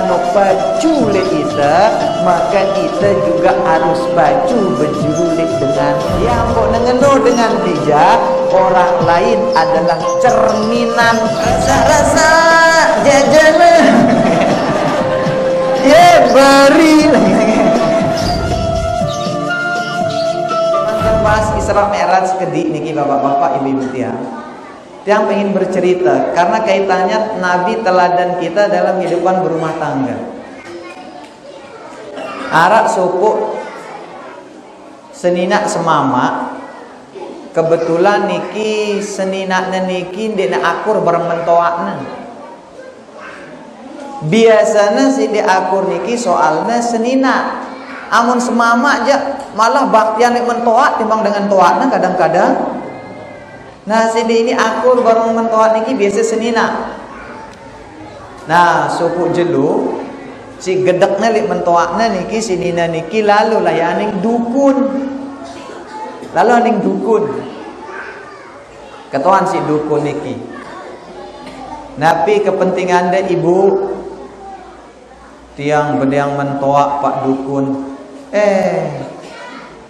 mano baju le kita, maka kita juga harus baju berjurulik dengan yang ngeno dengan bijak. Orang lain adalah cerminan rasa-rasa jajanan. Ya beri bahas Isra Mi'raj kedik niki bapak-bapak ibu-ibu tiang pengen bercerita karena kaitannya Nabi teladan kita dalam kehidupan berumah tangga. Arak suku senina semama kebetulan niki seninakna niki ndekna akur bareng mentoakna. Biasanya si di akur niki soalnya senina, amun semama aja malah baktian nek mentoak timbang dengan toakna kadang-kadang. Nah si di ini akur bareng mentoak niki biasa senina. Nah suku jelu si gedeknya lik mentoakna niki senina niki lalu layaning dukun. Lalu aning dukun. Ketuan si dukun niki. Napi kepentingan de ibu tiang bedang mentoak pak dukun.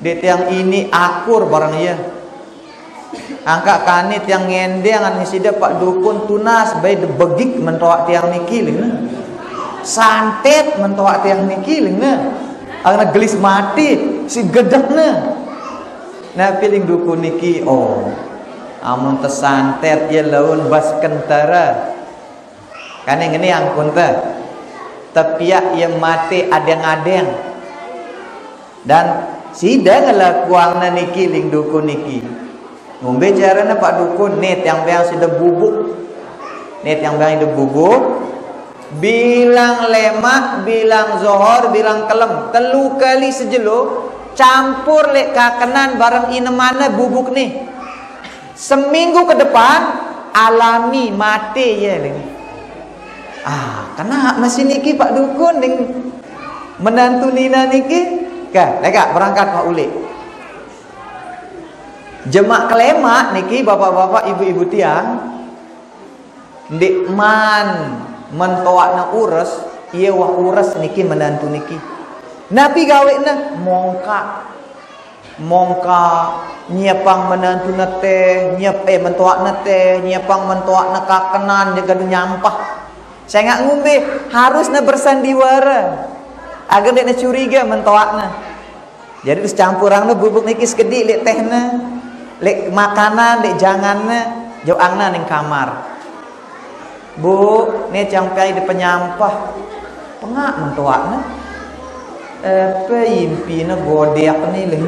Di tiang ini akur barang ya. Angka kanit yang ngendeng an sida pak dukun tunas bae begik mentoak tiang niki leuna. Santet mentoak tiang niki leuna. Angna gelis mati si gedekna. Nah piling dukun niki amun tesantet ya laun bas kentara. Kane ngene angkun teh. Tepiak yang mati adeng-adeng. Dan sida ngelakuangna niki ling dukun niki. Ngombe carana pak dukun net yang beang sida bubuk. Net yang beang sida bubuk. Bilang lemak, bilang zohor, bilang kelem. Telu kali sejelo campur lek kakenan bareng inemana bubuk nih. Seminggu ke depan alami mati ya ling. Kena masih niki pak dukun ning menantu nina niki. Leka berangkat Pak Uli. Jemak kelemak niki bapak-bapak ibu-ibu tiang. Ndik man mentoakna ures, iya wah ures niki menantu niki. Nabi gawena mongka nyiapang menantu nate, mentoak nate, nyiapang mentoak na kakenan jaga nyampah. Saya nggak ngumbe harusnya bersandiwara agar dia curiga mentoakna. Jadi terus campurangna bubuk niki sekedik lek tehna, lek makanan, lek janganna, joangna ning kamar. Bu, nih campai di penyampah, pengak mentoakna. Apa impina godeak nih leng.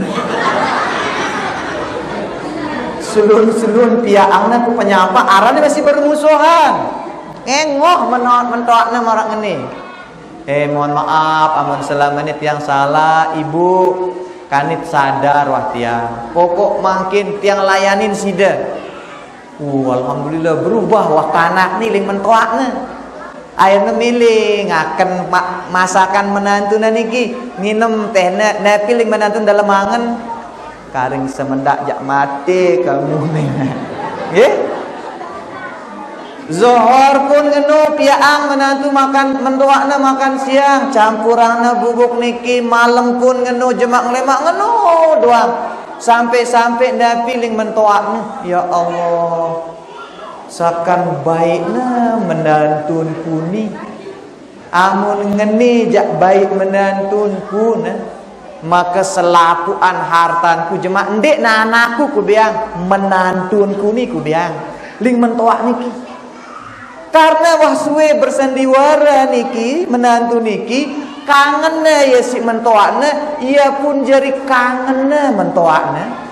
Sulun piaangna ku penyampah, arane masih bermusuhan. Ngoh mentoakna marang ngene. Mohon maaf amun selama ini tiang salah ibu kanit sadar wah tiang. Pokok makin tiang layanin sida. Alhamdulillah berubah wah kanak nih ling mentoakna. Ayeuna milih ngaken masakan menantuna niki nginem tehna nepi ling menantun dalam angen karing semendak jak mati kamu nih. Nggih. Zohor pun ngenu piaang menantu makan mendoakna makan siang campurana bubuk niki malam pun ngenu jemak lemak ngenu doang sampai nabi ling mentoakna ya Allah sakan baikna menantun kuni amun ngeni jak baik menantun kuna maka selapuan hartanku jemak ndek na anakku ku biang menantun kuni ku biang ling mentoak niki. Karena wah suwe bersandiwara niki menantu niki kangenna ya si mentoakna ia pun jari kangenna mentoakna.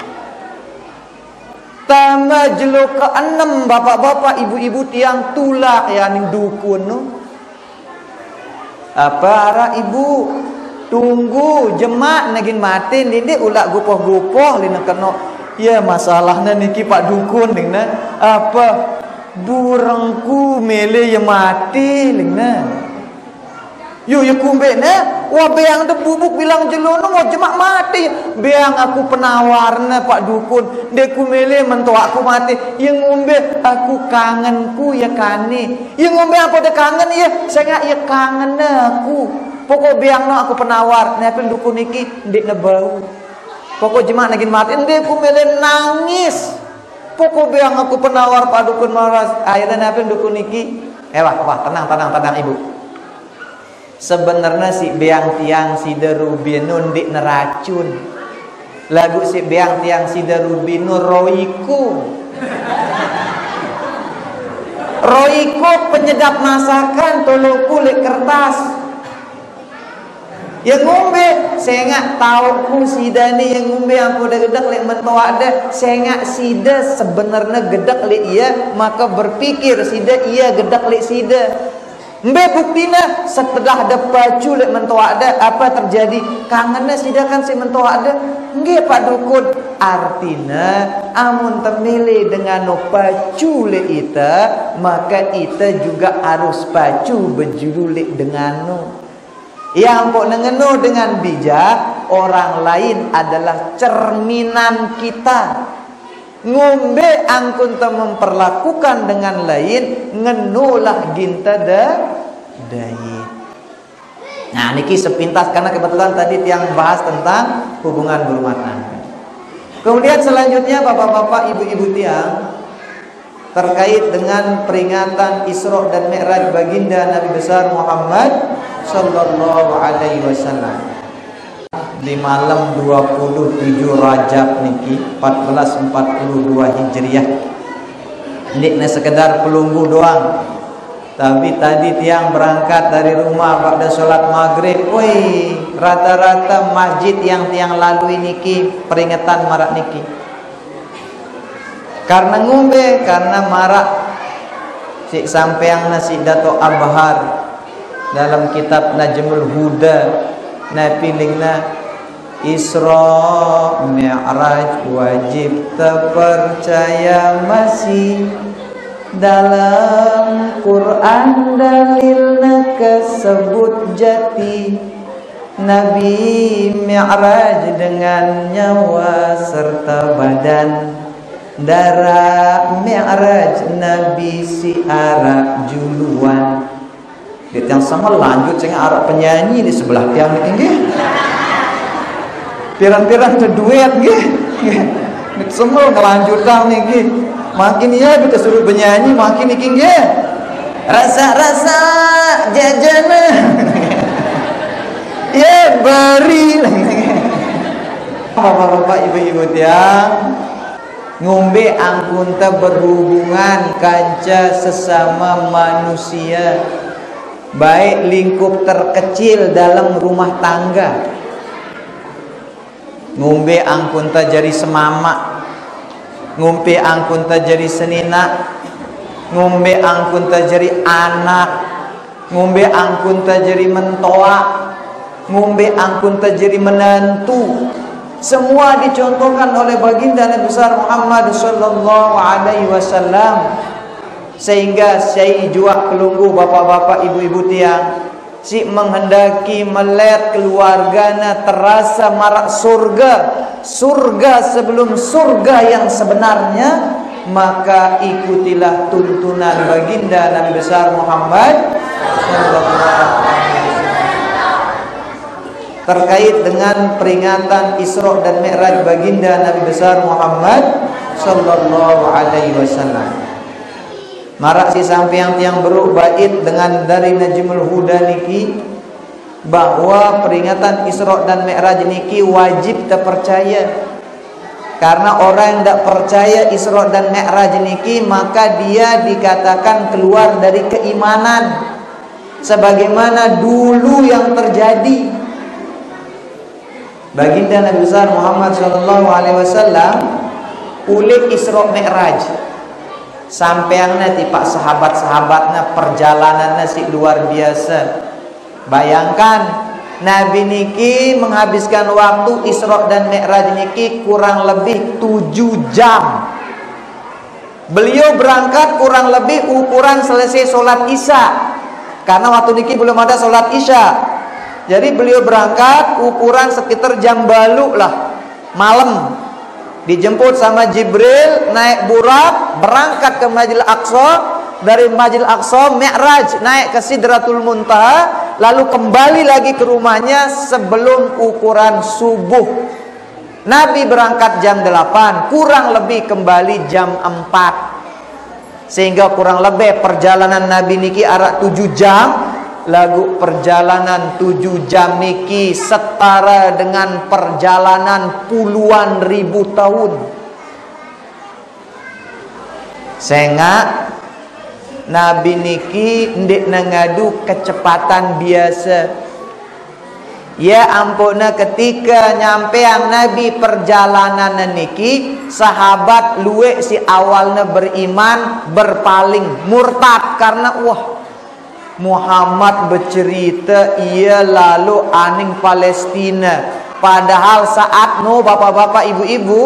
Tama jelo ke-6 bapak-bapak ibu-ibu tiang tulak ya ning dukun no. Para ibu tunggu jemak nagin mati ndik ulak gupoh-gupoh lina kena ya masalahna niki Pak dukun ning burangku mele yang mati lingna. Yo ya kumbe ne, wah beang de bubuk bilang jelono mau jemak mati. Beang aku penawarna Pak Dukun, de kumele mentua aku mati. Yang ngombe aku kangenku ya kane. Yang ngombe apa de kangen ya, saya ya kangen aku. Pokok beang no aku penawar, ne pen dukun iki ndek ne bau. Pokok jemak nagin mati, de kumele nangis. Pokok beang aku penawar Pak Dukun maras. Akhirnya ne pen dukun iki, wah tenang ibu. Sebenarnya si beang tiang si derubinun di neracun. Lagu si beang tiang si derubinun roiku. Roiku penyedap masakan tolo kulit kertas. Yang ngombe saya nggak tahu ku sida nih yang ngombe yang udah gedek lek mentoa ada saya nggak sida sebenarnya gedek lek iya maka berpikir sida iya gedek lek sida. Mbe buktina setelah ada pacu lek mentoa ada apa terjadi kangennya sida kan si mentoa ada nggih Pak Dukun artina amun temile dengan no pacu lek ita maka ita juga harus pacu bejulu lek dengan no yang pok nengeno dengan bijak orang lain adalah cerminan kita. Ngombe angkun ta memperlakukan dengan lain ngenulah ginta dai. Nah niki sepintas karena kebetulan tadi yang bahas tentang hubungan berumah tangga. Kemudian selanjutnya bapak-bapak ibu-ibu tiang terkait dengan peringatan Isra dan Mi'raj baginda Nabi besar Muhammad sallallahu alaihi wasallam. Di malam 27 Rajab niki 1442 Hijriah. Ini sekedar pelunggu doang. Tapi tadi tiang berangkat dari rumah pada sholat maghrib, woi rata-rata masjid yang tiang lalui niki peringatan marak niki. Karena ngombe, karena marak si sampeang nasi Dato Abhar dalam kitab Najmul Huda na pilingna Isra Mi'raj wajib terpercaya masih dalam Quran dalilna kesebut jati Nabi Mi'raj dengan nyawa serta badan darah Mi'raj Nabi si Arab juluan. Yang sama lanjut saya Arab penyanyi di sebelah tiang ini. Pirang-pirang terduet nggih. Semua ngelanjutkan niki. Makin ya kita suruh penyanyi makin niki nggih. Rasa-rasa jajana. Ya beri. Bapak-bapak ibu-ibu tiang ngombe angkun ta berhubungan kanca sesama manusia. Baik lingkup terkecil dalam rumah tangga. Ngombe angkun ta jari semama, ngombe angkun ta jari senina, ngombe angkun ta jari anak, ngombe angkun ta jari mentoa, ngombe angkun ta jari menantu. Semua dicontohkan oleh baginda Nabi besar Muhammad sallallahu alaihi wasallam. Sehingga saya juak kelunggu bapak-bapak ibu-ibu tiang si menghendaki melet keluarganya terasa marak surga sebelum surga yang sebenarnya maka ikutilah tuntunan baginda Nabi besar Muhammad terkait dengan peringatan Isra dan Mi'raj baginda Nabi besar Muhammad sallallahu alaihi wasallam. Marak si sampeang tiang beruk bait dengan dari Najmul Huda niki bahwa peringatan Isra dan Mi'raj niki wajib terpercaya. Karena orang yang tidak percaya Isra dan Mi'raj niki maka dia dikatakan keluar dari keimanan sebagaimana dulu yang terjadi. Baginda Nabi besar Muhammad sallallahu alaihi wasallam ulik Isra Mi'raj. Sampeangna tipak sahabat-sahabatnya perjalanannya si luar biasa. Bayangkan Nabi niki menghabiskan waktu Isra dan Mi'raj niki kurang lebih 7 jam. Beliau berangkat kurang lebih ukuran selesai sholat Isya. Karena waktu niki belum ada sholat isya. Jadi beliau berangkat ukuran sekitar jam balu lah, malam. Dijemput sama Jibril, naik burak, berangkat ke Masjidil Aqsa. Dari Masjidil Aqsa Mi'raj, naik ke Sidratul Muntaha, lalu kembali lagi ke rumahnya sebelum ukuran subuh. Nabi berangkat jam 8, kurang lebih kembali jam 4. Sehingga kurang lebih perjalanan Nabi niki arak 7 jam. Lagu perjalanan 7 jam niki setara dengan perjalanan puluhan ribu tahun. Sehingga Nabi niki ndik ngadu kecepatan biasa. Ya ampuna, ketika nyampe yang Nabi perjalanan niki, sahabat luwe si awalnya beriman berpaling murtad karena Muhammad bercerita ia lalu aning Palestina. Padahal saat bapak-bapak ibu-ibu,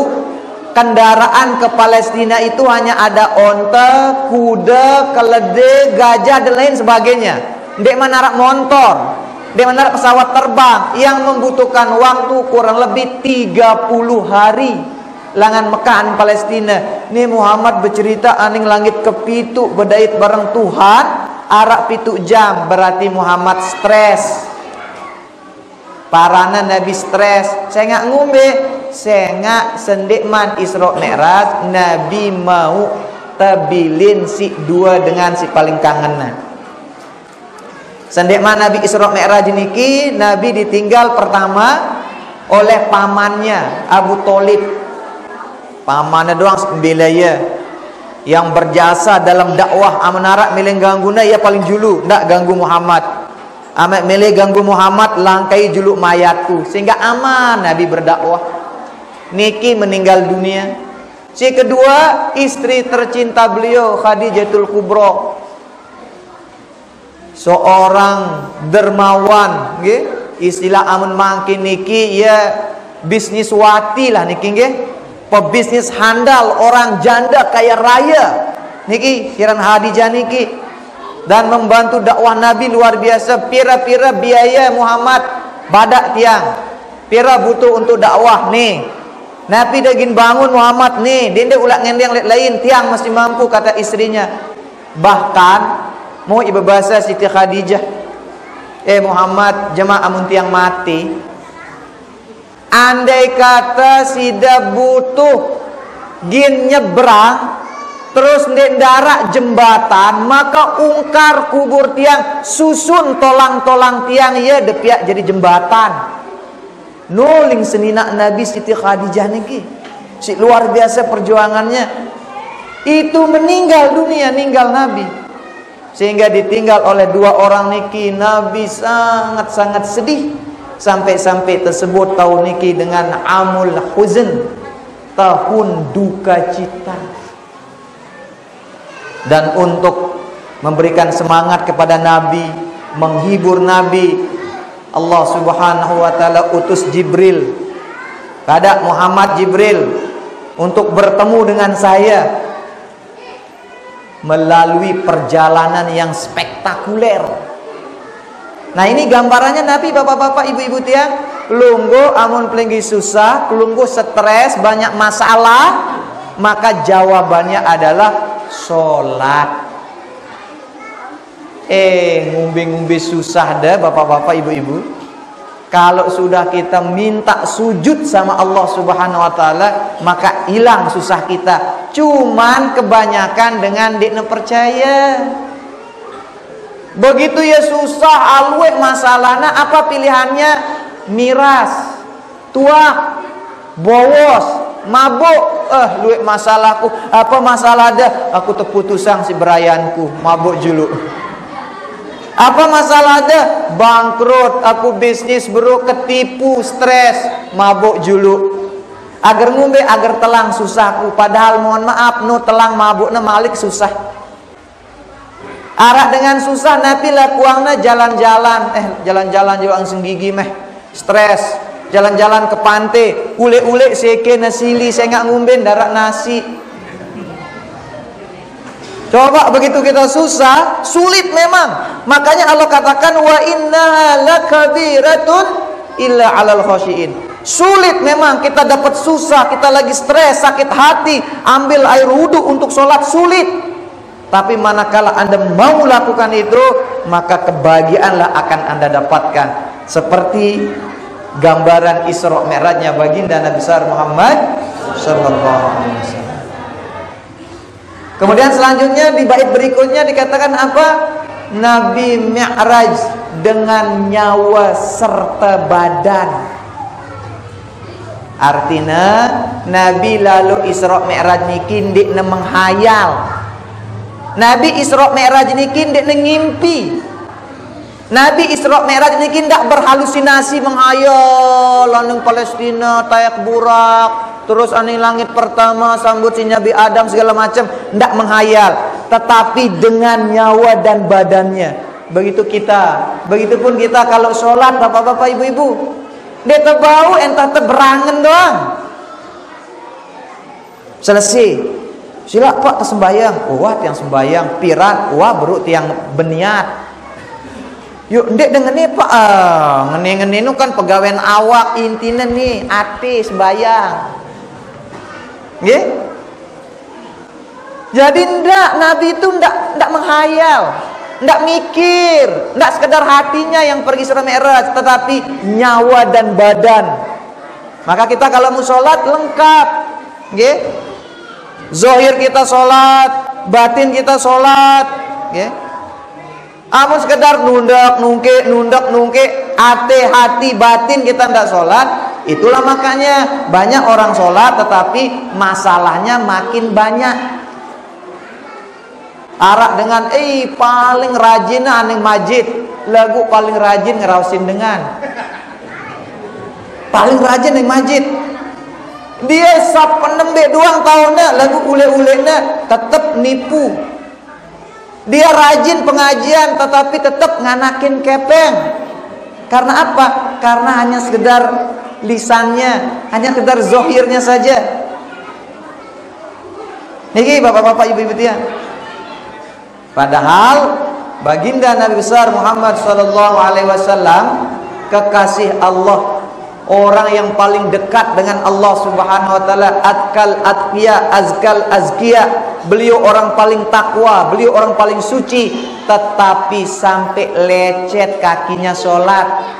kendaraan ke Palestina itu hanya ada onta, kuda, keledai, gajah dan lain sebagainya. Ndek menarak motor, ndek menarak pesawat terbang yang membutuhkan waktu kurang lebih 30 hari. Langan Mekah Palestina. Ini Muhammad bercerita aning langit kepitu berdait bareng Tuhan, arak pitu jam, berarti Muhammad stres. Parana Nabi stres. Saya nggak ngombe, saya nggak sendikman Isra Mi'raj. Nabi mau tabilin si dua dengan si paling kangenan. Sendikman Nabi Isra Mi'raj niki, Nabi ditinggal pertama oleh pamannya Abu Thalib. Pamannya doang bilaya yang berjasa dalam dakwah. Amanara milih gangguna ia paling julu, ndak ganggu Muhammad. Amat milih ganggu Muhammad, langkai juluk mayatku, sehingga aman Nabi berdakwah. Niki meninggal dunia. Si kedua, istri tercinta beliau Khadijatul Kubra, seorang dermawan, istilah amun mangkin niki ya bisniswati lah niki nggih. Pebisnis handal, orang janda kaya raya niki Kiran Khadijah niki, dan membantu dakwah Nabi luar biasa. Pira-pira biaya Muhammad badak tiang, pira butuh untuk dakwah nih. Nabi daging bangun Muhammad nih, dende ulat ngendeng lain tiang masih mampu, kata istrinya. Bahkan mau ibu bahasa Siti Khadijah, Muhammad jemaah amun tiang mati, andai kata sida butuh gin nyebrang terus ndek darak jembatan, maka ungkar kubur tiang, susun tolang-tolang tiang ya depiak jadi jembatan. Nuling senina Nabi Siti Khadijah niki, si luar biasa perjuangannya. Itu meninggal dunia, ninggal Nabi, sehingga ditinggal oleh dua orang niki. Nabi sangat-sangat sedih, sampai-sampai tersebut tahun niki dengan amul huzn, tahun duka cita. Dan untuk memberikan semangat kepada Nabi, menghibur Nabi, Allah Subhanahu wa taala utus Jibril, kada Muhammad Jibril, untuk bertemu dengan saya melalui perjalanan yang spektakuler. Nah ini gambarannya Nabi, bapak-bapak, ibu-ibu tiang, lungguh amun pelinggi susah, lungguh stres, banyak masalah, maka jawabannya adalah sholat. Ngumbi-ngumbi susah dah bapak-bapak, ibu-ibu. Kalau sudah kita minta sujud sama Allah Subhanahu wa taala, maka hilang susah kita. Cuman kebanyakan dengan dikne percaya. Begitu ya susah alwe masalahnya, apa pilihannya? Miras, tuak, bowos, mabuk. Luwe masalahku, apa masalah dah? Aku terputusang si berayanku, mabuk julu. Apa masalah dah? Bangkrut, aku bisnis bro, ketipu, stres, mabuk julu. Agar ngumbe, agar telang susahku. Padahal mohon maaf, no telang mabuk na malik susah. Arak dengan susah, Nabi lakuangna jalan-jalan. Jalan-jalan juga langsung gigi meh, stres. Jalan-jalan ke pantai, ule-ule seke nasili, saya nggak ngumben darak nasi. Coba begitu kita susah, sulit memang. Makanya Allah katakan wa innaha lakabiratun illa 'alal khashiin. Sulit memang, kita dapat susah, kita lagi stres, sakit hati, ambil air wudhu untuk sholat sulit. Tapi manakala Anda mau lakukan itu, maka kebahagiaanlah akan Anda dapatkan. Seperti gambaran Isra Mi'rajnya baginda Nabi besar Muhammad sallallahu alaihi wasallam. Kemudian selanjutnya di bait berikutnya dikatakan apa? Nabi Mi'raj dengan nyawa serta badan. Artinya Nabi lalu Isra Mi'raj niki ndik menghayal. Nabi Isra Mi'raj niki ndik ngimpi. Nabi Isra Mi'raj niki ndak berhalusinasi menghayal landung Palestina tayak burak terus aning langit pertama sambut si Nabi Adam segala macam, ndak menghayal, tetapi dengan nyawa dan badannya. Begitu kita, begitupun kita kalau sholat bapak-bapak ibu-ibu, dia terbau entah terberangan doang. Selesai, sila pak tersembayang, wah tiang sembayang, pirat, wah beruk tiang beniat. Yuk, ndek dengan nih pak, ngene nu kan pegawaian awak intinya nih, ati sembayang. Nggih? Jadi Nabi itu ndak menghayal, ndak mikir, ndak sekedar hatinya yang pergi Isra Mi'raj, tetapi nyawa dan badan. Maka kita kalau mau sholat lengkap, nggih? Zahir kita sholat, batin kita sholat, nggih? Amun sekedar nundak nungke, hati batin kita ndak sholat. Itulah makanya banyak orang sholat tetapi masalahnya makin banyak. Arak dengan paling rajin aning majid, lagu paling rajin ngerausin dengan paling rajin aning majid. Dia sap penembe doang tahunnya lagu ule-ulenya tetap nipu. Dia rajin pengajian tetapi tetap nganakin kepeng. Karena apa? Karena hanya sekedar lisannya, hanya sekedar zohirnya saja. Niki bapak-bapak ibu-ibu tiang. Padahal baginda Nabi besar Muhammad sallallahu alaihi wasallam kekasih Allah, orang yang paling dekat dengan Allah Subhanahu wa taala, atkal atqiya, azkal azkiya. Beliau orang paling takwa, beliau orang paling suci, tetapi sampai lecet kakinya sholat.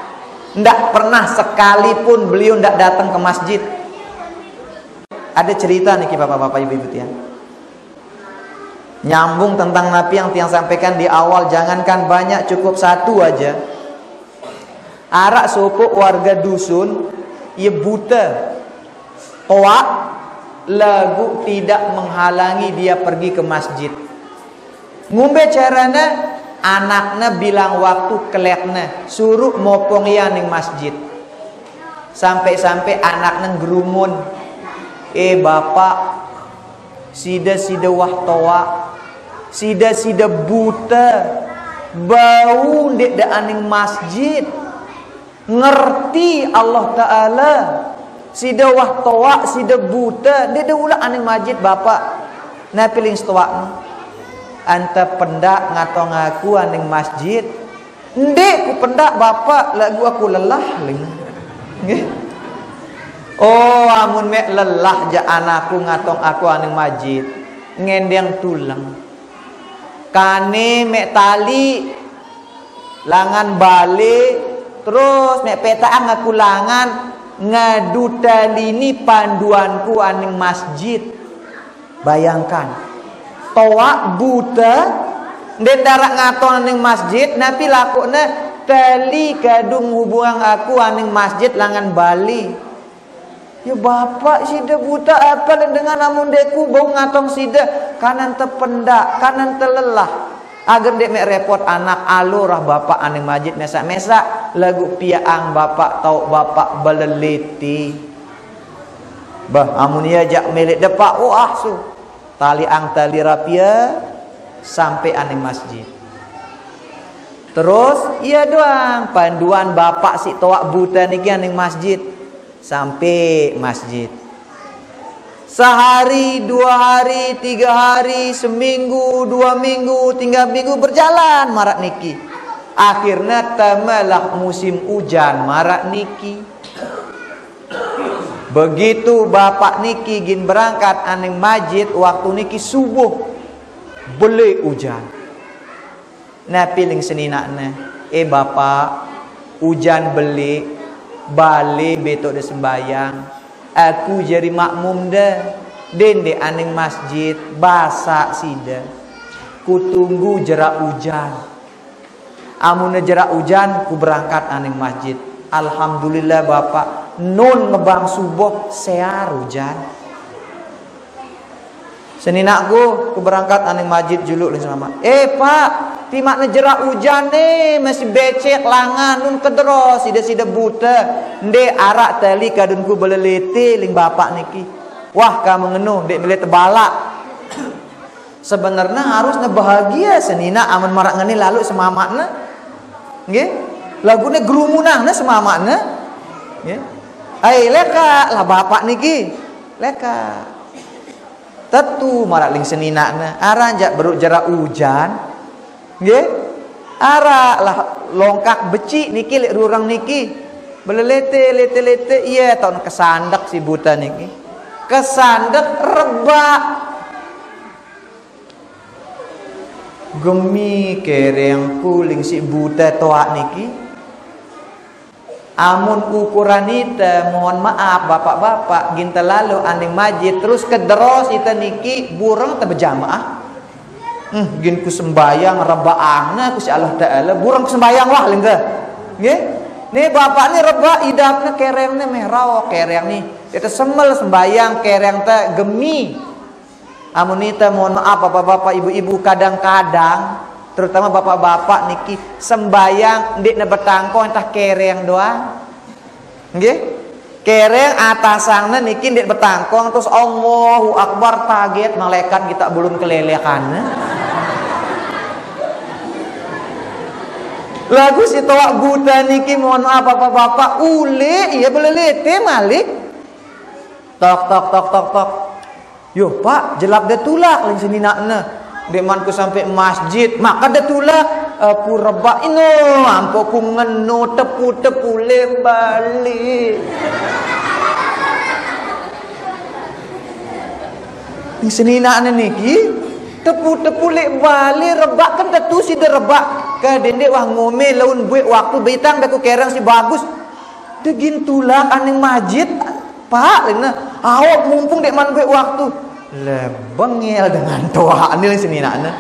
Ndak pernah sekalipun beliau ndak datang ke masjid. Ada cerita nih bapak-bapak ibu-ibu tiang. Nyambung tentang Nabi yang tiang sampaikan di awal, jangankan banyak, cukup satu aja. Arak sopok warga dusun, ia buta, oak, lagu tidak menghalangi dia pergi ke masjid. Ngumbe carana, anaknya bilang waktu keleknya suruh mopong ya ning masjid. Sampai-sampai anaknya gerumun, bapak, sida wah toa, sida buta, bau ndek da aning masjid. Ngerti Allah Ta'ala, sida wah toa, sida buta, dia ulah aning masjid bapak. Nah piling stoa anta pendak ngatong aku aning masjid. Ndek ku pendak bapak, lagu aku lelah ling. Nggih. Oh amun mek lelah ja anakku ngatong aku aning masjid, ngendeng tulang. Kane mek tali langan balik, terus mek petaan aku langan ngadu talini panduanku aning masjid. Bayangkan toa buta den darak ngaton aning masjid, napi lakukna tali kadung hubungan aku aning masjid langan bali. Ya bapak sida buta apa dengan amun deku bau ngatong sida kanan tependak kanan telelah agar dek mek repot anak alurah bapak aning masjid mesak-mesak lagu piaang bapak tau bapak beleliti. Bah amun ia jak milik depak su tali ang tali rapia sampai aning masjid. Terus iya doang panduan bapak si toak buta niki aning masjid sampai masjid. Sehari, 2 hari, 3 hari, seminggu, 2 minggu, 3 minggu berjalan marak niki. Akhirnya tamalah musim hujan marak niki. Begitu bapak niki gin berangkat aning masjid waktu niki subuh beli hujan. Nah piling seninakna, bapak hujan beli balik betok de sembayang. Aku jadi makmum dah. Dende aning masjid basa sida. Kutunggu jerak hujan. Amun jerak hujan ku berangkat aning masjid. Alhamdulillah bapak nun ngebang subuh sear hujan. Seninakku ku berangkat aning masjid juluk sama. Pak, timak nejerak hujan nih masih becek langan nun kedero sida-sida buta. Nde arak tali kadunku belelete ling bapak niki. Wah kamu ngenuh dek beli tebalak. Sebenarnya harusnya bahagia senina aman marak ngene lalu semamakna. Nggih? Lagune grumunangna semamakna. Nggih. Ai leka lah bapak niki. Leka. Tetu marak ling seninakna aranjak beruk jerak hujan. Nggih? Arak lah longkak becik niki lek rurang niki. Belelete lete iya tahun kesandak si buta niki. Kesandak rebak. Gemi kereng kuling si buta toak niki. Amun ukuran ita mohon maaf bapak-bapak ginta lalu aning masjid terus kederos ita niki burung tebejamaah. Gin ku sembayang rebaangna ku si Allah Taala burung ku sembayang wah lengga. Nggih? Nih bapak ni rebak idapna kerengna merah kereng ni. Kita semel sembayang kereng teh gemi. Amun ita mohon maaf bapak-bapak ibu-ibu kadang-kadang terutama bapak-bapak niki sembayang ndik na betangkong entah kereng doang. Nggih? Kereng atasangna niki ndik betangkong terus Allahu Akbar taget malaikat kita belum kelelekanna. Lagu si toak buta niki mohon maaf bapak-bapak ule iya belelete malik. Tok tok tok tok tok. Yo pak jelap dia tulak lain sini nakna. Demanku sampai masjid maka dia tulak aku rebak ino ampo ku ngeno tepu-tepu lembali. Di sini nakna niki tepu-tepu lek bali rebak kan tetu si de rebak ka dendek wah ngome laun buik waktu betang beku kerang si bagus degin tulak aning masjid pak lena awak mumpung dek man buik waktu lebengel dengan toa anil sini nakna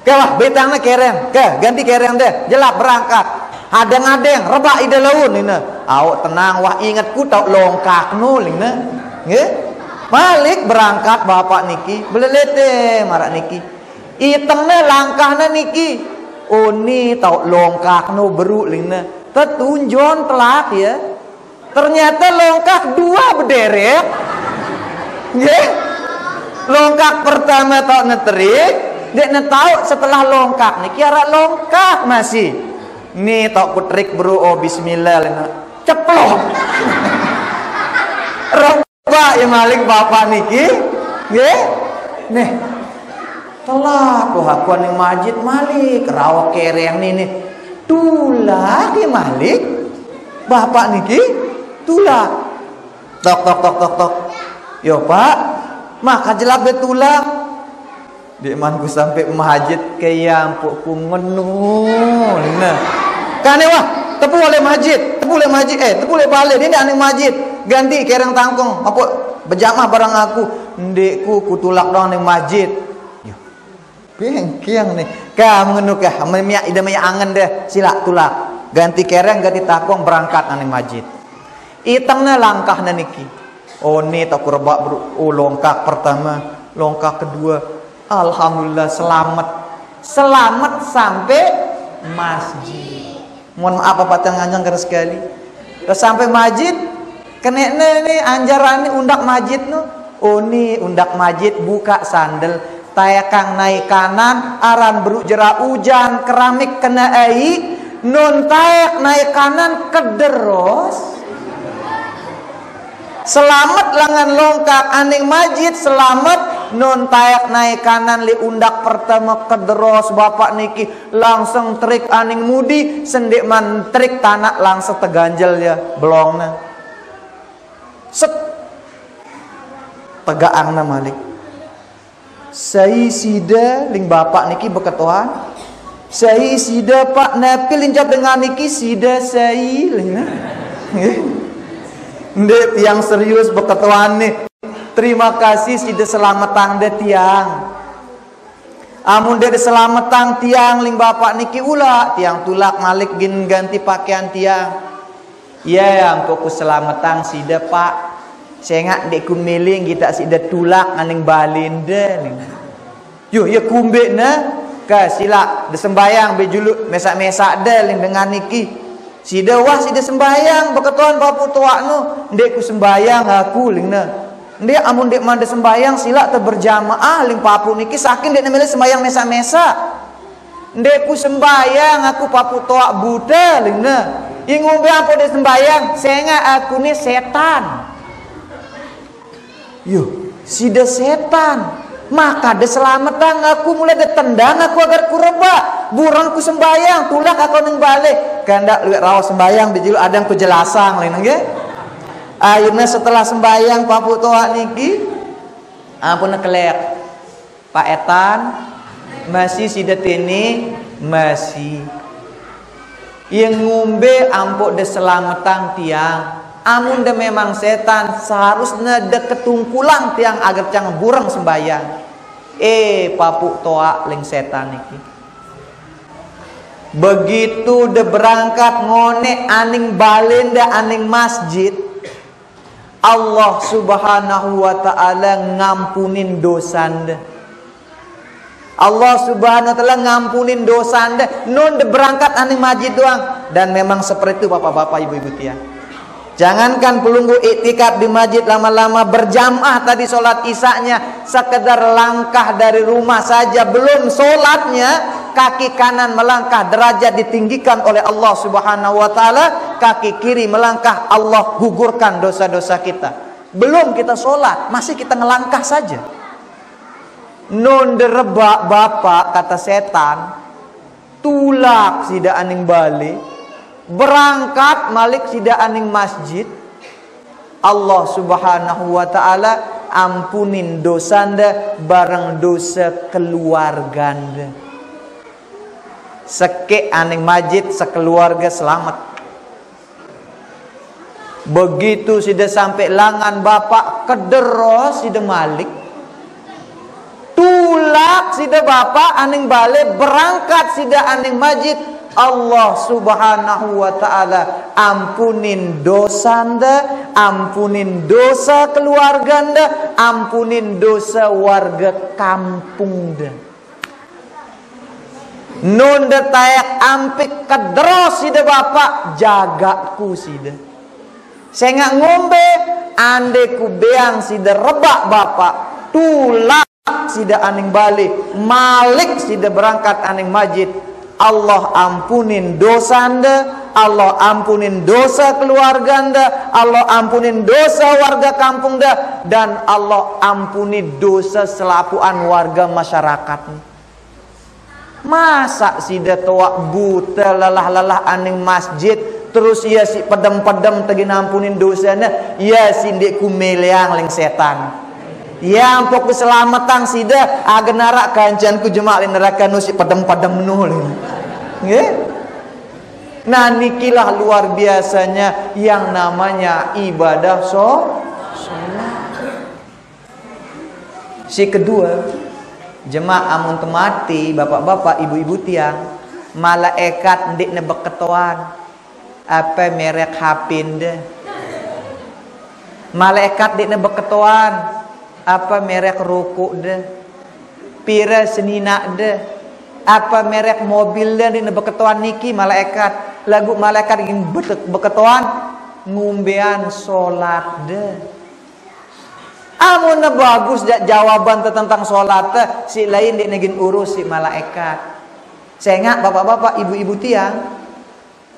ke wah betangna kerang ke ganti kerang deh jelap berangkat adeng-adeng rebak ide laun lena awak tenang wah ingat ku tau longkak nu lena nggih. Balik berangkat bapak niki belelete marak niki itemna langkahna niki oni tau longkak no beru lingna tetunjon telak ya ternyata longkak dua bederek nggih longkak pertama tau neterik dek netau setelah longkak niki arek longkak masih ni tau putrik beru oh bismillah lingna ceplok Pak ya malik bapak niki nggih nih telak tuh aku ning masjid malik rawak kereng nih tulak ya malik bapak niki tulak tok tok tok tok tok yo pak maka jelap betulak di manku sampai masjid kayak ampuk ku ngenu nah kane wah tepu oleh masjid tepu oleh balik ini aning masjid ganti kereng tangkong apa bejamah barang aku ndekku kutulak dong ning masjid yo bengkiang nih kamu ngenu kah memia ida maya angen deh sila tulak ganti kereng ganti tangkong berangkat aning masjid itangna langkahna niki oh ni tak kurebak bro oh longkak pertama longkak kedua alhamdulillah selamat sampai masjid mohon maaf apa tangannya keras sekali sampai masjid kenekne ni anjaran ni undak masjid nu oh ni undak masjid buka sandal tayakang naik kanan aran beruk jerak hujan keramik kena ai nun tayak naik kanan kederos Selamat langan longkak aning majid, selamat non tayak naik kanan li undak pertama kederos bapak niki langsung trik aning mudi sendik man trik tanah langsung teganjel ya belongna set tegaangna malik saya sida ling bapak niki beketuan saya sida pak napi lincap dengan niki sida saya ling ndek yang serius beketuan nih. Terima kasih sida selamatang de tiang. Amun de selamatang tiang ling bapak niki ulah tiang tulak malik gin ganti pakaian tiang. Ya ampo ku selamatang sida pak. Sengak dek ku miling kita sida tulak aning balin de ling. Yo ya kumbe na ka sila de sembayang bejulu mesak-mesak de ling dengan niki. Sida wah sida sembayang beketuan bapu tua nu ndek ku sembayang aku ling na ndek amun ndek mande sembayang sila te berjamaah ling papu niki saking ndek nemele sembayang mesa-mesa ndek ku sembayang aku papu tua buta ling na ing ngombe apa de sembayang senga aku ni setan yo sida setan maka de selamatan aku mulai de tendang aku agar ku reba burang ku sembayang tulak aku neng balik kandak luwek rawas sembayang bijil adang ku jelasang lain nggih ayeuna setelah sembayang papu toa niki ampun kelek Pak Etan masih sidat ini masih yang ngombe ampuk de selamatan tiang amun de memang setan seharusnya de ketungkulang tiang agar jangan burang sembayang papu toa ling setan niki begitu de berangkat ngone aning balenda aning masjid Allah subhanahu wa ta'ala ngampunin dosanda Allah subhanahu wa ta'ala ngampunin dosanda nun de berangkat aning masjid doang dan memang seperti itu bapak-bapak ibu-ibu tiang. Jangankan pelunggu iktikaf di masjid lama-lama berjamaah tadi sholat isya-nya sekedar langkah dari rumah saja belum sholatnya kaki kanan melangkah derajat ditinggikan oleh Allah subhanahu wa ta'ala kaki kiri melangkah Allah gugurkan dosa-dosa kita belum kita sholat masih kita ngelangkah saja non dereba bapak kata setan tulak sida aning balik berangkat malik sida aning masjid Allah subhanahu wa ta'ala ampunin dosanda barang dosa keluarganda seke aning masjid sekeluarga selamat begitu sida sampai langan bapak kederos sida malik tulak sida bapak aning balik berangkat sida aning masjid Allah subhanahu wa ta'ala ampunin dosanda ampunin dosa keluarganda ampunin dosa warga kampungda nun tayak ampik kedros sida bapak jagaku sida saya nggak ngombe ande ku beang sida rebak bapak tulak sida aning balik malik sida berangkat aning masjid Allah ampunin dosanda, Allah ampunin dosa keluarganda, Allah ampunin dosa warga kampungda, dan Allah ampuni dosa selapuan warga masyarakat. Masa sida toa buta lelah-lelah aning masjid terus ia si pedem-pedem tegi nampunin dosanya, ia sindik kumeleang ling setan. Ya ampok keselamatan sida agar narak kancan ku jemaah neraka nu si padam-padam nul. Nggih. Nah nikilah luar biasanya yang namanya ibadah sholat. Si kedua, jemaah amun temati bapak-bapak ibu-ibu tiang malaikat ndik nebek ketuan apa merek hapinde. Malaikat ndik nebek ketuan apa merek rokok deh, pira senina deh, apa merek mobil deh di beketuan niki malaikat lagu malaikat ingin beketuan ngumbean sholat deh. Amun bagus jawaban tentang sholat deh, si lain di negin urus si malaikat. Saya ingat bapak-bapak ibu-ibu tiang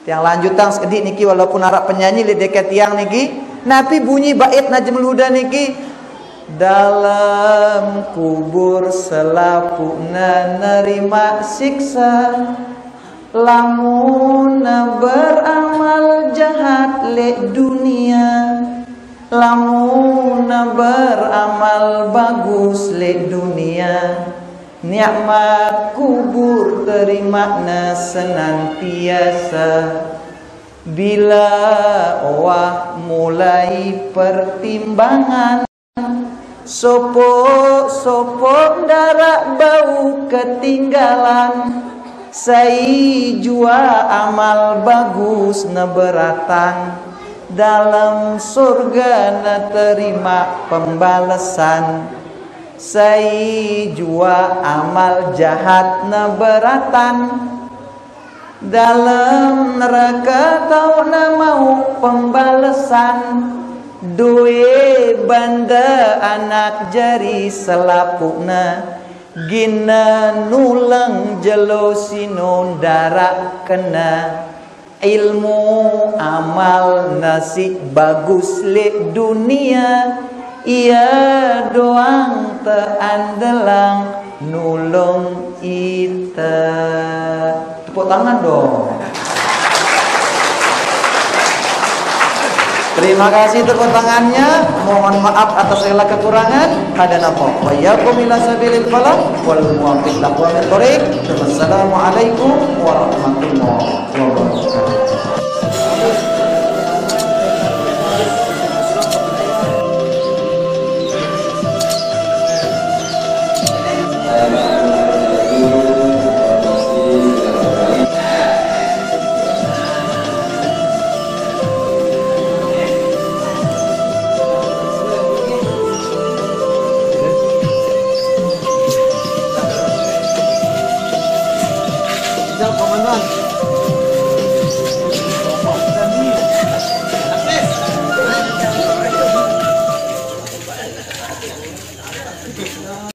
lanjutan sekedik niki walaupun harap penyanyi di dekat tiang niki Nabi bunyi bait Najmul Huda niki, dalam kubur selapuna nerima siksa, lamun beramal jahat le dunia, lamun beramal bagus le dunia, nikmat kubur terima na senantiasa. Bila wah mulai pertimbangan, sopo darak bau ketinggalan, sai jua amal bagus na beratan, dalam surga na terima pembalasan, sai jua amal jahat na beratan, dalam neraka tau na mau pembalasan. Due banda anak jari selapukna, gina nulang jelo sinon darak kena. Ilmu amal nasib bagus le dunia, ia doang teandelang nulung ita. Tepuk tangan dong. Terima kasih tepuk tangannya. Mohon maaf atas segala kekurangan. Ada napa? Wa yakum ila sabilil falah wal muwaffiq aqwamit thoriq. Wassalamualaikum warahmatullahi wabarakatuh.